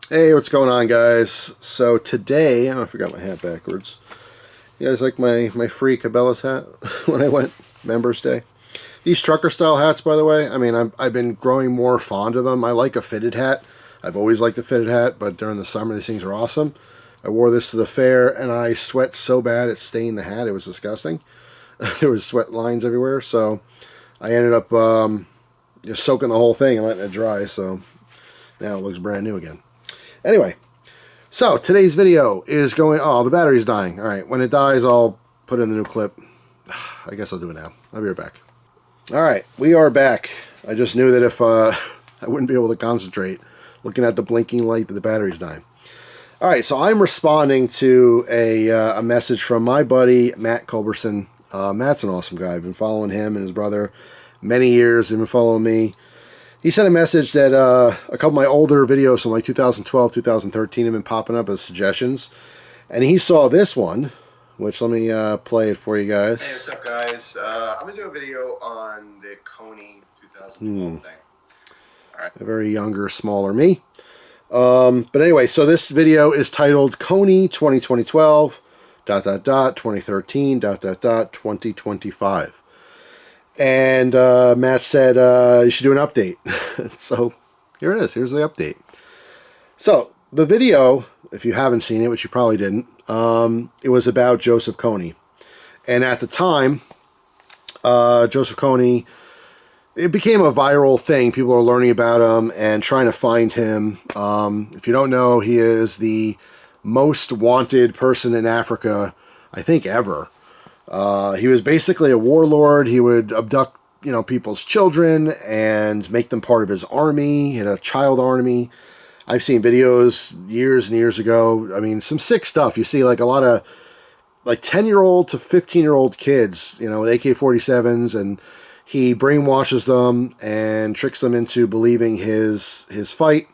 Hey, what's going on, guys? So today, oh, I forgot my hat backwards. You guys like my free Cabela's hat when I went Members Day? These trucker style hats, by the way, I mean, I've been growing more fond of them. I like a fitted hat. I've always liked a fitted hat, but during the summer, these things are awesome. I wore this to the fair, and I sweat so bad it stained the hat. It was disgusting. There was sweat lines everywhere, so I ended up just soaking the whole thing and letting it dry, so now it looks brand new again. Anyway, so today's video is going... Oh, the battery's dying. Alright, when it dies, I'll put in the new clip. I guess I'll do it now. I'll be right back. Alright, we are back. I just knew that if I wouldn't be able to concentrate looking at the blinking light that the battery's dying. Alright, so I'm responding to a message from my buddy, Matt Culberson. Matt's an awesome guy. I've been following him and his brother many years. They've been following me. He sent a message that a couple of my older videos from like 2012, 2013 have been popping up as suggestions. And he saw this one, which let me play it for you guys. Hey, what's up, guys? I'm going to do a video on the Kony 2012 thing. All right. A very younger, smaller me. But anyway, so this video is titled Kony 2012, ... 2013, ... 2025. And Matt said you should do an update. So here it is. Here's the update. So the video, if you haven't seen it, which you probably didn't, it was about Joseph Kony. And at the time, Joseph Kony, it became a viral thing. People are learning about him and trying to find him. If you don't know, he is the most wanted person in Africa, I think, ever. He was basically a warlord. He would abduct, people's children and make them part of his army. He had a child army. I've seen videos years and years ago. I mean, some sick stuff. You see like a lot of like 10-year-old to 15-year-old kids, with AK-47s, and he brainwashes them and tricks them into believing his fight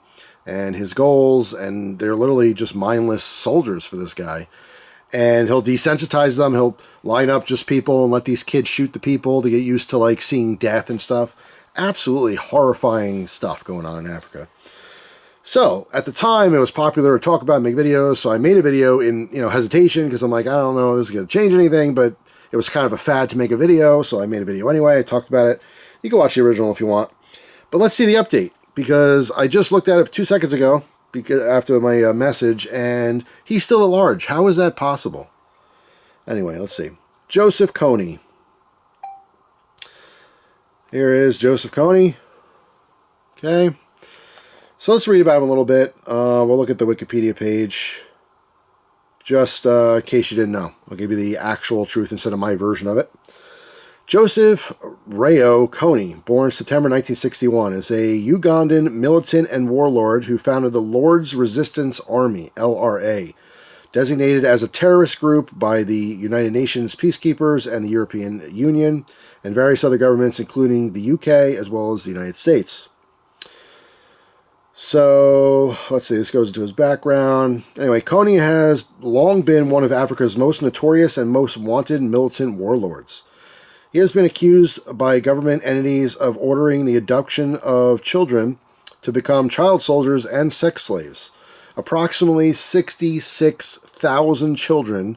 and his goals, and they're literally just mindless soldiers for this guy. And he'll desensitize them. He'll line up just people and let these kids shoot the people to get used to like seeing death and stuff. Absolutely horrifying stuff going on in Africa. So at the time, it was popular to talk about and make videos. So I made a video in hesitation because I'm like, I don't know if this is going to change anything, but it was kind of a fad to make a video. So I made a video anyway. I talked about it. You can watch the original if you want. But let's see the update, because I just looked at it 2 seconds ago. After my message, and he's still at large. How is that possible? Anyway, let's see. Joseph Kony. Here is Joseph Kony. Okay. So let's read about him a little bit. We'll look at the Wikipedia page. Just in case you didn't know. I'll give you the actual truth instead of my version of it. Joseph Rayo Kony, born September 1961, is a Ugandan militant and warlord who founded the Lord's Resistance Army, LRA, designated as a terrorist group by the United Nations Peacekeepers and the European Union, and various other governments, including the UK as well as the United States. So, let's see, this goes into his background. Anyway, Kony has long been one of Africa's most notorious and most wanted militant warlords. He has been accused by government entities of ordering the abduction of children to become child soldiers and sex slaves. Approximately 66,000 children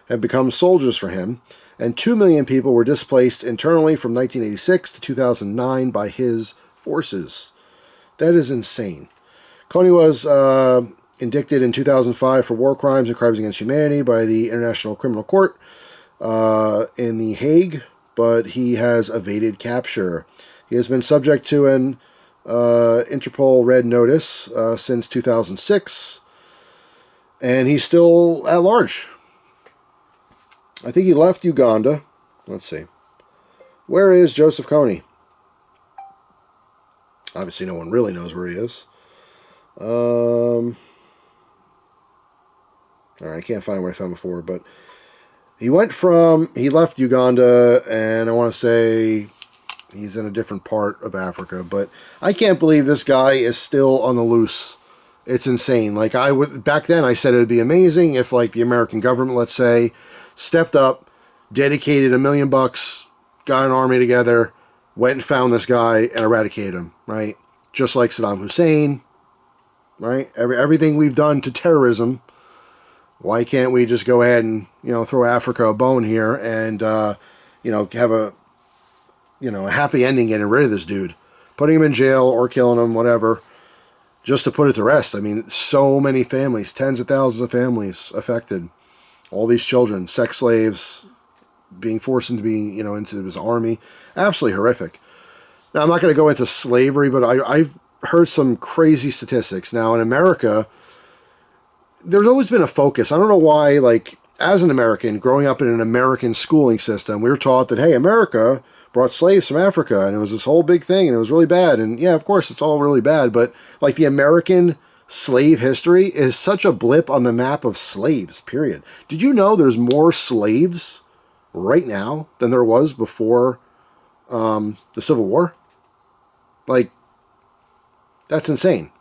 have become soldiers for him, and 2 million people were displaced internally from 1986 to 2009 by his forces. That is insane. Kony was indicted in 2005 for war crimes and crimes against humanity by the International Criminal Court in The Hague, but he has evaded capture. He has been subject to an Interpol Red Notice since 2006, and he's still at large. I think he left Uganda. Let's see. Where is Joseph Kony? Obviously, no one really knows where he is. All right, I can't find where I found before, but he left Uganda, and I want to say he's in a different part of Africa, but I can't believe this guy is still on the loose. It's insane. Like, back then I said it would be amazing if, like, the American government, let's say, stepped up, dedicated $1 million, got an army together, went and found this guy and eradicated him, right? Just like Saddam Hussein, right? Everything we've done to terrorism, why can't we just go ahead and, throw Africa a bone here and, have a happy ending getting rid of this dude, putting him in jail or killing him, whatever, just to put it to rest. I mean, so many families, tens of thousands of families affected, all these children, sex slaves, being forced into being, into his army, absolutely horrific. Now, I'm not going to go into slavery, but I've heard some crazy statistics. Now, in America, there's always been a focus. I don't know why, like, as an American, growing up in an American schooling system, we were taught that, hey, America brought slaves from Africa, and it was this whole big thing, and it was really bad. And yeah, of course, it's all really bad, but like the American slave history is such a blip on the map of slaves, period. Did you know there's more slaves right now than there was before the Civil War? Like, that's insane.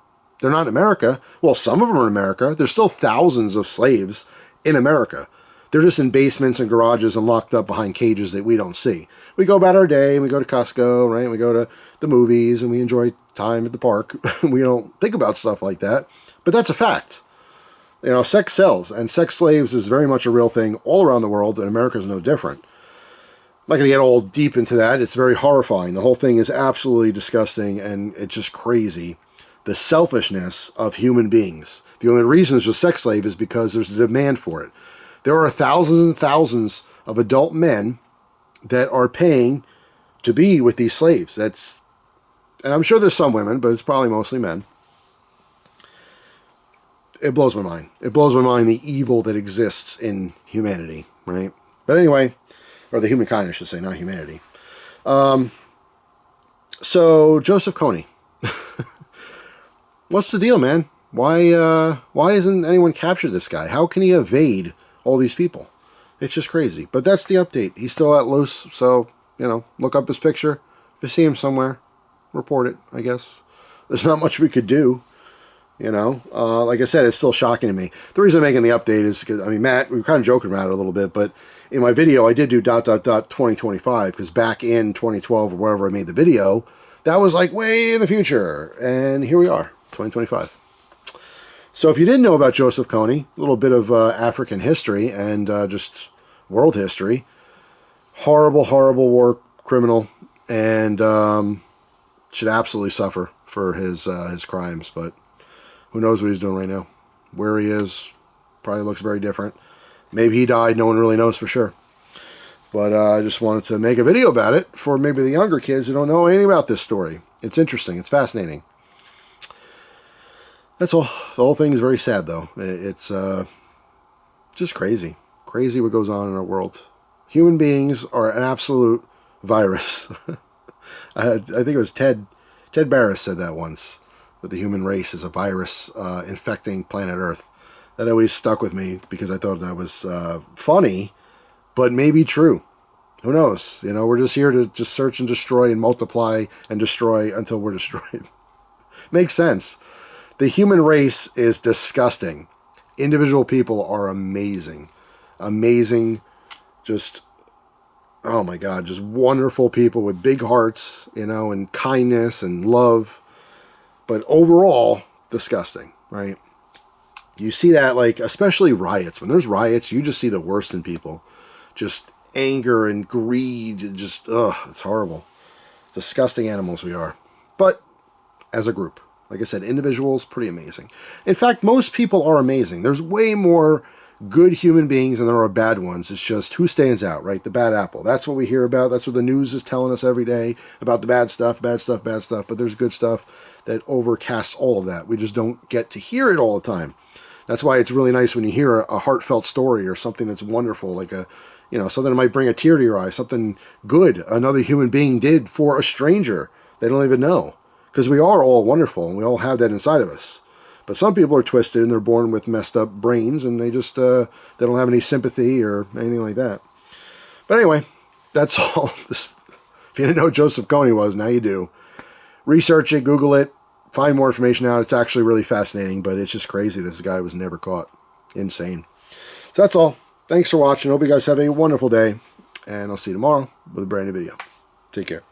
They're not in America. Well, some of them are in America. There's still thousands of slaves in America. They're just in basements and garages and locked up behind cages that we don't see. We go about our day, and we go to Costco, right? We go to the movies, and we enjoy time at the park. We don't think about stuff like that. But that's a fact. Sex sells, and sex slaves is very much a real thing all around the world, and America is no different. I'm not going to get all deep into that. It's very horrifying. The whole thing is absolutely disgusting, and it's just crazy. The selfishness of human beings. The only reason it's a sex slave is because there's a demand for it. There are thousands and thousands of adult men that are paying to be with these slaves. And I'm sure there's some women, but it's probably mostly men. It blows my mind. It blows my mind the evil that exists in humanity, right? But anyway, or the humankind, I should say, not humanity. So Joseph Kony. What's the deal, man? Why hasn't anyone captured this guy? How can he evade all these people? It's just crazy. But that's the update. He's still at loose, so, look up his picture. If you see him somewhere, report it, I guess. There's not much we could do, Like I said, it's still shocking to me. The reason I'm making the update is because, Matt, we were kind of joking about it a little bit, but in my video, I did do ... 2025, because back in 2012 or wherever I made the video, that was like way in the future. And here we are, 2025. So if you didn't know about Joseph Kony, a little bit of African history and just world history, horrible, horrible war criminal, and should absolutely suffer for his crimes. But who knows what he's doing right now? Where he is probably looks very different. Maybe he died. No one really knows for sure. But I just wanted to make a video about it for maybe the younger kids who don't know anything about this story. It's interesting. It's fascinating. That's all. The whole thing is very sad, though. It's just crazy. Crazy what goes on in our world. Human beings are an absolute virus. I think it was Ted Barris said that once, that the human race is a virus infecting planet Earth. That always stuck with me because I thought that was funny, but maybe true. Who knows? We're just here to just search and destroy and multiply and destroy until we're destroyed. Makes sense. The human race is disgusting. Individual people are amazing. Amazing. Just, oh my God, just wonderful people with big hearts, and kindness and love. But overall, disgusting, right? You see that, like, especially riots. When there's riots, you just see the worst in people. Just anger and greed and just, it's horrible. Disgusting animals we are. But as a group, like I said, individuals, pretty amazing. In fact, most people are amazing. There's way more good human beings than there are bad ones. It's just who stands out, right? The bad apple. That's what we hear about. That's what the news is telling us every day about the bad stuff, bad stuff, bad stuff. But there's good stuff that overcasts all of that. We just don't get to hear it all the time. That's why it's really nice when you hear a heartfelt story or something that's wonderful, like something that might bring a tear to your eye, something good another human being did for a stranger they don't even know. Because we are all wonderful, and we all have that inside of us. But some people are twisted, and they're born with messed up brains, and they just they don't have any sympathy or anything like that. But anyway, that's all. If you didn't know who Joseph Kony was, now you do. Research it, Google it, find more information out. It's actually really fascinating, but it's just crazy this guy was never caught. Insane. So that's all. Thanks for watching. Hope you guys have a wonderful day, and I'll see you tomorrow with a brand new video. Take care.